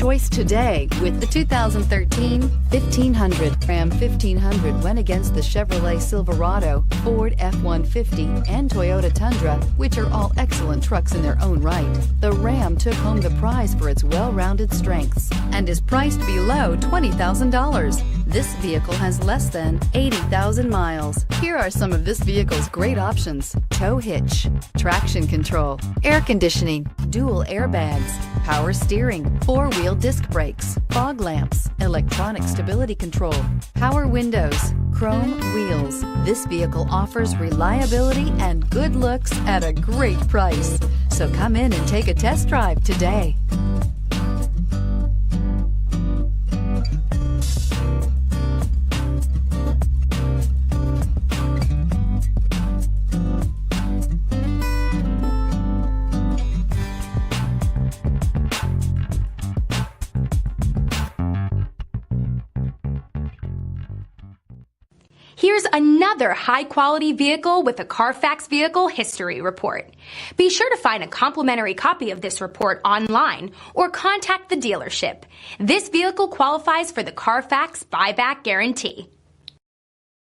choice today with the 2013 1500. Ram 1500 went against the Chevrolet Silverado, Ford F-150, and Toyota Tundra, which are all excellent trucks in their own right. The Ram took home the prize for its well-rounded strengths and is priced below $20,000. This vehicle has less than 80,000 miles. Here are some of this vehicle's great options: tow hitch, traction control, air conditioning, dual airbags, power steering, four-wheel disc brakes, fog lamps, electronic stability control, power windows, chrome wheels. This vehicle offers reliability and good looks at a great price. So come in and take a test drive today. Here's another high-quality vehicle with a Carfax Vehicle History Report. Be sure to find a complimentary copy of this report online or contact the dealership. This vehicle qualifies for the Carfax Buyback Guarantee.